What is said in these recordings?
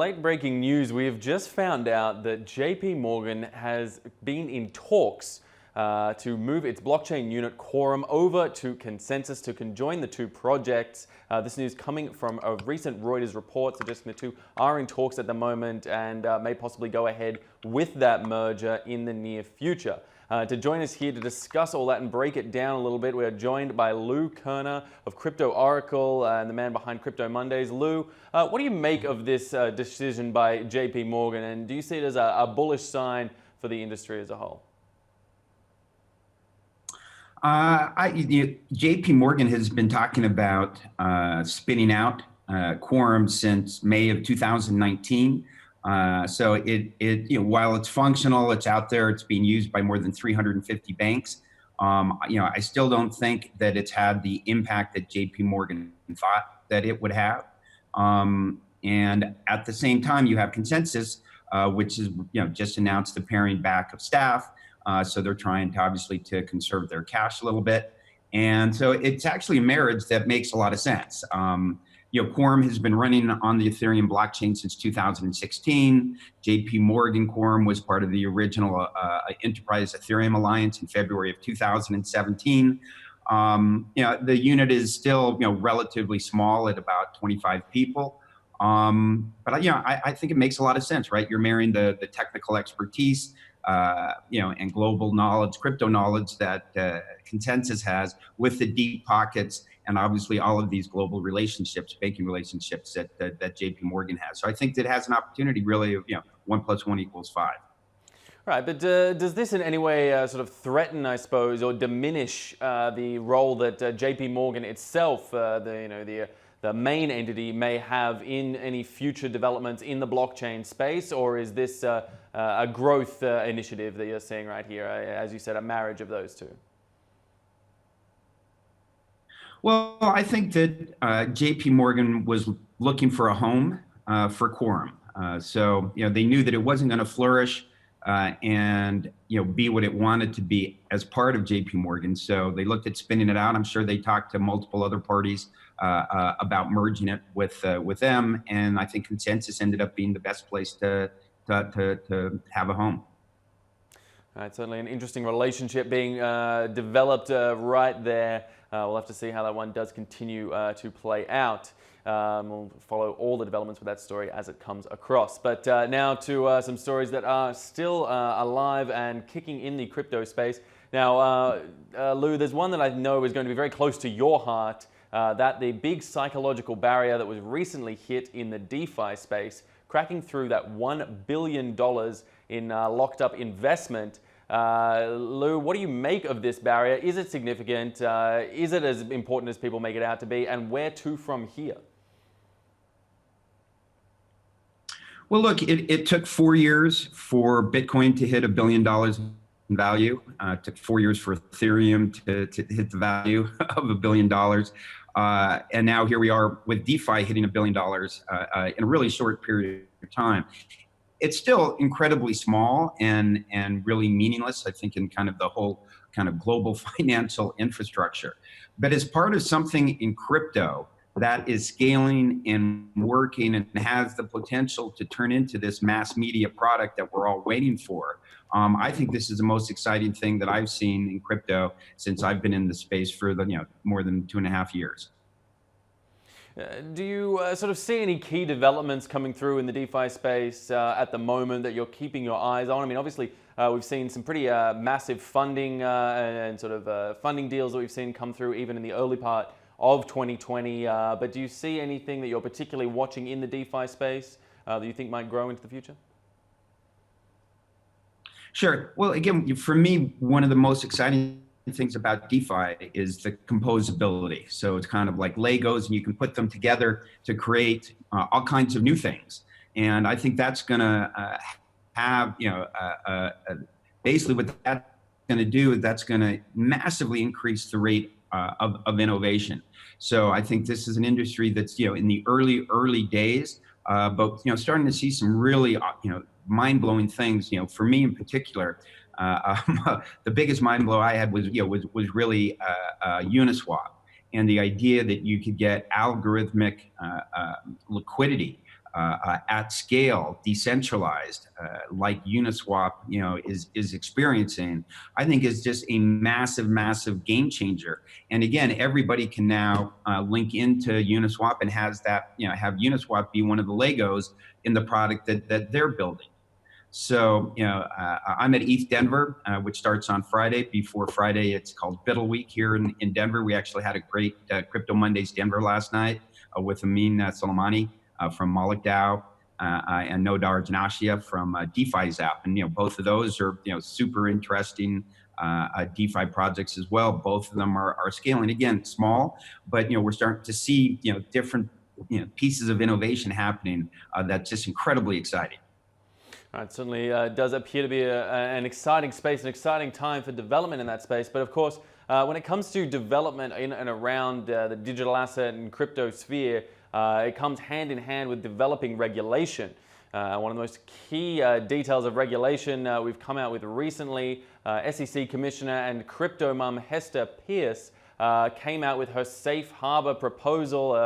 late breaking news, we have just found out that JPMorgan has been in talks to move its blockchain unit Quorum over to Consensys to conjoin the two projects. This news coming from a recent Reuters report suggesting the two are in talks at the moment and may possibly go ahead with that merger in the near future. To join us here to discuss all that and break it down a little bit, we are joined by Kerner of Crypto Oracle and the man behind Crypto Mondays. Lou, what do you make of this decision by JPMorgan, and do you see it as a bullish sign for the industry as a whole? JPMorgan has been talking about spinning out Quorum since May of 2019. So while it's functional, it's out there, it's being used by more than 350 banks. I still don't think that it's had the impact that JPMorgan thought that it would have. And at the same time, you have Consensys, which is just announced the paring back of staff. So they're trying to obviously to conserve their cash a little bit. And so it's actually a marriage that makes a lot of sense. Quorum has been running on the Ethereum blockchain since 2016. JPMorgan Quorum was part of the original Enterprise Ethereum Alliance in February of 2017. The unit is still relatively small at about 25 people. But I think it makes a lot of sense, right? You're marrying the technical expertise, and global knowledge, crypto knowledge that Consensys has with the deep pockets and obviously all of these global relationships, banking relationships that JPMorgan has. So I think that it has an opportunity really of 1 + 1 = 5. Right, but does this in any way sort of threaten, I suppose, or diminish the role that JPMorgan itself, the main entity, may have in any future developments in the blockchain space, or is this a growth initiative that you're seeing right here, as you said, a marriage of those two? Well, I think that JPMorgan was looking for a home for Quorum. So they knew that it wasn't going to flourish and be what it wanted to be as part of JPMorgan. So they looked at spinning it out. I'm sure they talked to multiple other parties about merging it with them, and I think Consensys ended up being the best place to have a home. All right, certainly an interesting relationship being developed right there. We'll have to see how that one does continue to play out. We'll follow all the developments with that story as it comes across. But now to some stories that are still alive and kicking in the crypto space. Now, Lou, there's one that I know is going to be very close to your heart, that the big psychological barrier that was recently hit in the DeFi space, cracking through that $1 billion in locked up investment. Lou, what do you make of this barrier? Is it significant? Is it as important as people make it out to be? And where to from here? Well, look, it took 4 years for Bitcoin to hit $1 billion in value. It took 4 years for Ethereum to hit the value of $1 billion. And now here we are with DeFi hitting $1 billion in a really short period of time. It's still incredibly small and really meaningless, I think, in kind of the whole kind of global financial infrastructure. But as part of something in crypto that is scaling and working and has the potential to turn into this mass media product that we're all waiting for, I think this is the most exciting thing that I've seen in crypto since I've been in the space for more than 2.5 years. Do you sort of see any key developments coming through in the DeFi space at the moment that you're keeping your eyes on? I mean, obviously, we've seen some pretty massive funding and sort of funding deals that we've seen come through even in the early part of 2020. But do you see anything that you're particularly watching in the DeFi space that you think might grow into the future? Sure. Well, again, for me, one of the most exciting things about DeFi is the composability. So it's kind of like Legos, and you can put them together to create all kinds of new things. And I think that's going to have, basically what that's going to do is that's going to massively increase the rate of innovation. So I think this is an industry that's in the early days, but starting to see some really mind-blowing things. For me in particular, the biggest mind blow I had was really Uniswap, and the idea that you could get algorithmic liquidity at scale, decentralized, like Uniswap, is experiencing, I think is just a massive, massive game changer. And again, everybody can now link into Uniswap and have Uniswap be one of the Legos in the product that they're building. So, I'm at ETH Denver, which starts on Friday. Before Friday, it's called Biddle Week here in Denver. We actually had a great Crypto Mondays Denver last night with Amin Soleimani from Moloch DAO and Nodar Janashia from DeFi Zap. And, both of those are, super interesting DeFi projects as well. Both of them are scaling, again, small, but, we're starting to see, different, pieces of innovation happening that's just incredibly exciting. All right, certainly does appear to be an exciting space, an exciting time for development in that space. But of course, when it comes to development in and around the digital asset and crypto sphere, it comes hand in hand with developing regulation. One of the most key details of regulation we've come out with recently, SEC Commissioner and crypto mum Hester Peirce came out with her safe harbor proposal,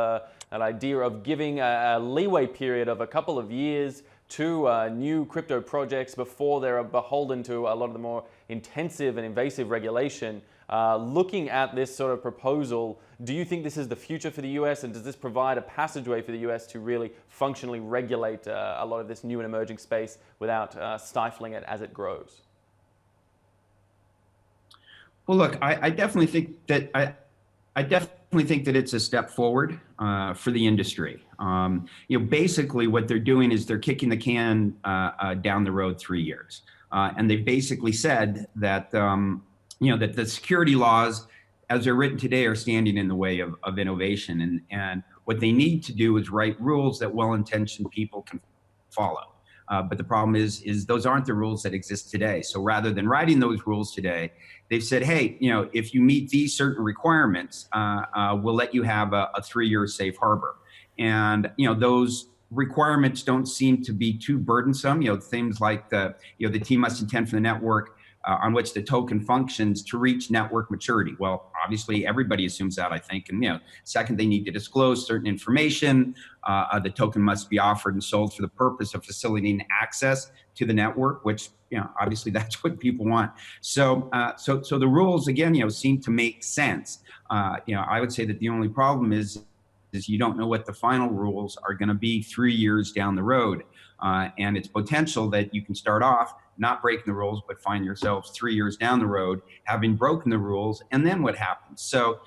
an idea of giving a leeway period of a couple of years to new crypto projects before they're beholden to a lot of the more intensive and invasive regulation. Looking at this sort of proposal, do you think this is the future for the US, and does this provide a passageway for the US to really functionally regulate a lot of this new and emerging space without stifling it as it grows? Well, look, I definitely think that I definitely think that it's a step forward for the industry. Basically what they're doing is they're kicking the can down the road 3 years. And they basically said that, that the security laws as they're written today are standing in the way of innovation. And what they need to do is write rules that well-intentioned people can follow. But the problem is those aren't the rules that exist today. So rather than writing those rules today, they've said, hey, if you meet these certain requirements, we'll let you have a 3-year safe harbor. And, those requirements don't seem to be too burdensome. Things like the team must intend for the network on which the token functions to reach network maturity. Well, obviously everybody assumes that, I think. And second, they need to disclose certain information. The token must be offered and sold for the purpose of facilitating access to the network, which obviously that's what people want. So the rules again, seem to make sense. I would say that the only problem is you don't know what the final rules are going to be 3 years down the road, and it's potential that you can start off not breaking the rules, but find yourselves 3 years down the road having broken the rules, and then what happens? So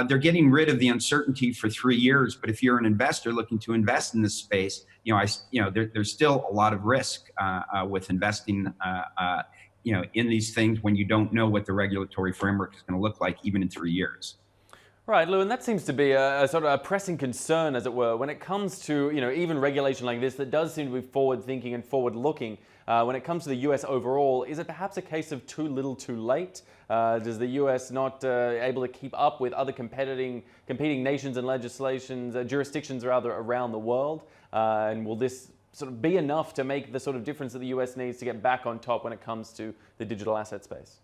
they're getting rid of the uncertainty for 3 years. But if you're an investor looking to invest in this space, there's still a lot of risk with investing, in these things when you don't know what the regulatory framework is going to look like even in 3 years. Right, Lou, and that seems to be a sort of a pressing concern, as it were, when it comes to even regulation like this that does seem to be forward-thinking and forward-looking. When it comes to the US overall, is it perhaps a case of too little too late? Does the US not able to keep up with other competing nations and legislations, jurisdictions rather, around the world? And will this sort of be enough to make the sort of difference that the US needs to get back on top when it comes to the digital asset space?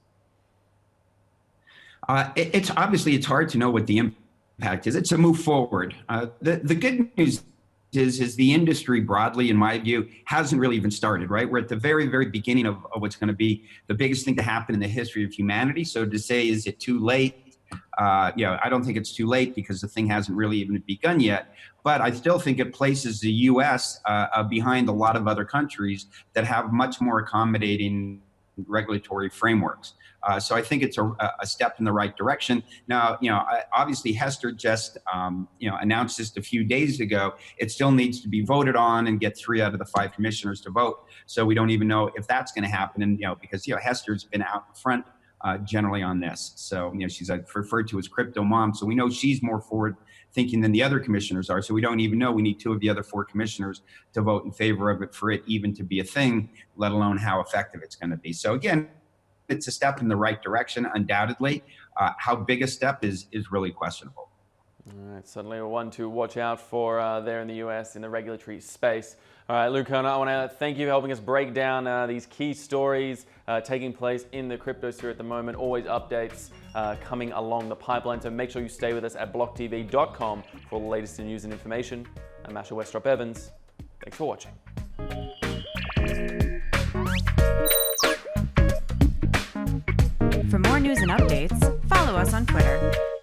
It's hard to know what the impact is. It's a move forward. The good news is the industry broadly, in my view, hasn't really even started, right? We're at the very, very beginning of what's going to be the biggest thing to happen in the history of humanity. So to say, is it too late? I don't think it's too late because the thing hasn't really even begun yet. But I still think it places the US behind a lot of other countries that have much more accommodating regulatory frameworks. So I think it's a step in the right direction. Now, obviously Hester just, announced this a few days ago. It still needs to be voted on and get 3 out of the 5 commissioners to vote. So we don't even know if that's going to happen. And, because, Hester's been out in front generally on this. So, she's referred to as crypto mom. So we know she's more forward thinking than the other commissioners are. So we don't even know. We need 2 of the other 4 commissioners to vote in favor of it for it even to be a thing, let alone how effective it's going to be. So again, it's a step in the right direction, undoubtedly. How big a step is really questionable. All right, certainly one to watch out for there in the US in the regulatory space. All right, Lou Kerner, I want to thank you for helping us break down these key stories taking place in the crypto sphere at the moment. Always updates coming along the pipeline, so make sure you stay with us at blocktv.com for all the latest news and information. I'm Masha Westrop Evans. Thanks for watching. For more news and updates, follow us on Twitter.